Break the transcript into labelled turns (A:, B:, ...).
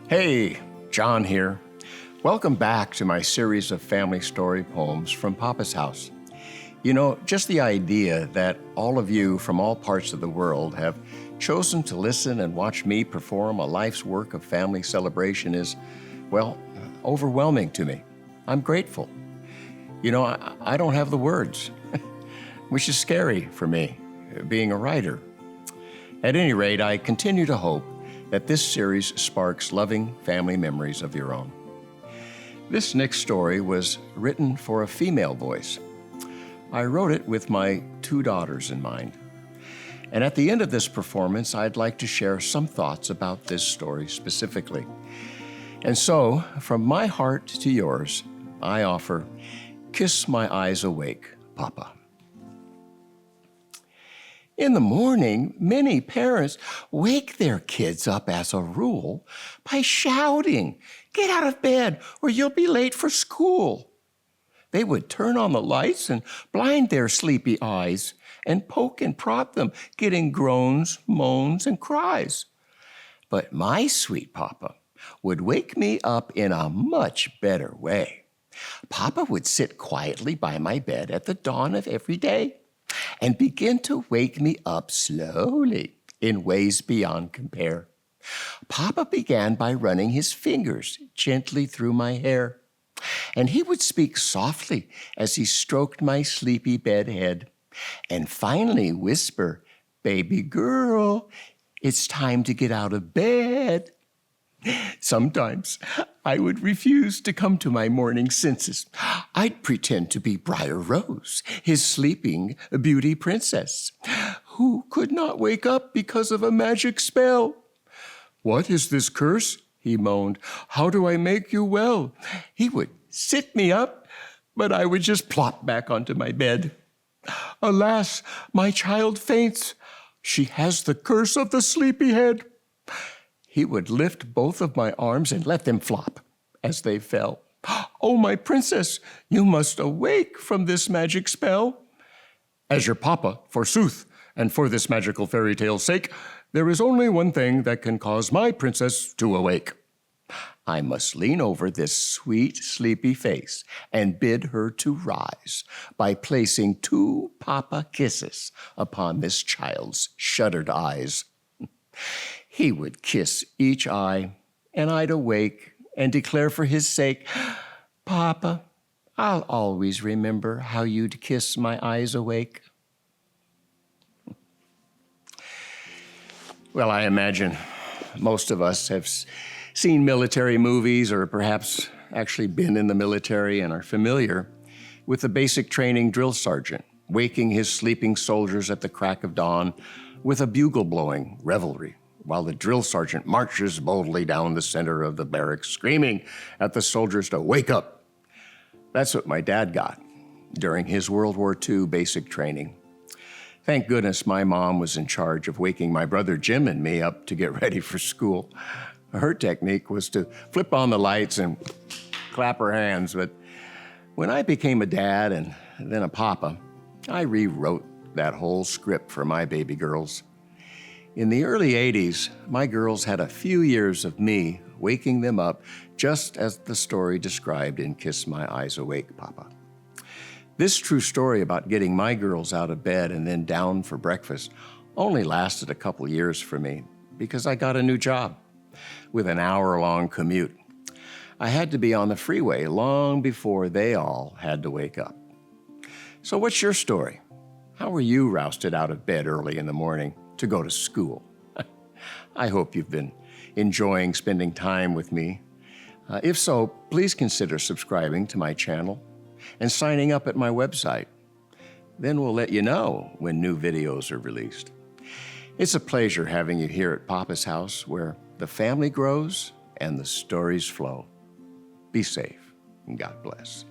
A: Hey, John here. Welcome back to my series of family story poems from Papa's House. You know, just the idea that all of you from all parts of the world have chosen to listen and watch me perform a life's work of family celebration is, well, overwhelming to me. I'm grateful. You know, I don't have the words, which is scary for me, being a writer. At any rate, I continue to hope that this series sparks loving family memories of your own. This next story was written for a female voice. I wrote it with my two daughters in mind. And at the end of this performance, I'd like to share some thoughts about this story specifically. And so, from my heart to yours, I offer Kiss My Eyes Awake, Papa. In the morning, many parents wake their kids up as a rule by shouting, "Get out of bed or you'll be late for school." They would turn on the lights and blind their sleepy eyes and poke and prod them, getting groans, moans, and cries. But my sweet Papa would wake me up in a much better way. Papa would sit quietly by my bed at the dawn of every day and begin to wake me up slowly in ways beyond compare. Papa began by running his fingers gently through my hair, and he would speak softly as he stroked my sleepy bed head, and finally whisper, "Baby girl, it's time to get out of bed." Sometimes I would refuse to come to my morning senses. I'd pretend to be Briar Rose, his sleeping beauty princess, who could not wake up because of a magic spell. "What is this curse?" he moaned. "How do I make you well?" He would sit me up, but I would just plop back onto my bed. "Alas, my child faints. She has the curse of the sleepyhead." He would lift both of my arms and let them flop as they fell. "Oh, my princess, you must awake from this magic spell." "As your papa, forsooth, and for this magical fairy tale's sake, there is only one thing that can cause my princess to awake. I must lean over this sweet, sleepy face and bid her to rise by placing 2 papa kisses upon this child's shuttered eyes." He would kiss each eye, and I'd awake and declare for his sake, "Papa, I'll always remember how you'd kiss my eyes awake." Well, I imagine most of us have seen military movies or perhaps actually been in the military and are familiar with the basic training drill sergeant waking his sleeping soldiers at the crack of dawn with a bugle-blowing revelry, while the drill sergeant marches boldly down the center of the barracks, screaming at the soldiers to wake up. That's what my dad got during his World War II basic training. Thank goodness my mom was in charge of waking my brother Jim and me up to get ready for school. Her technique was to flip on the lights and clap her hands, but when I became a dad and then a papa, I rewrote that whole script for my baby girls. In the early 80s, my girls had a few years of me waking them up just as the story described in Kiss My Eyes Awake, Papa. This true story about getting my girls out of bed and then down for breakfast only lasted a couple years for me because I got a new job with an hour-long commute. I had to be on the freeway long before they all had to wake up. So what's your story? How were you rousted out of bed early in the morning to go to school? I hope you've been enjoying spending time with me. If so, please consider subscribing to my channel and signing up at my website. Then we'll let you know when new videos are released. It's a pleasure having you here at Papa's House, where the family grows and the stories flow. Be safe and God bless.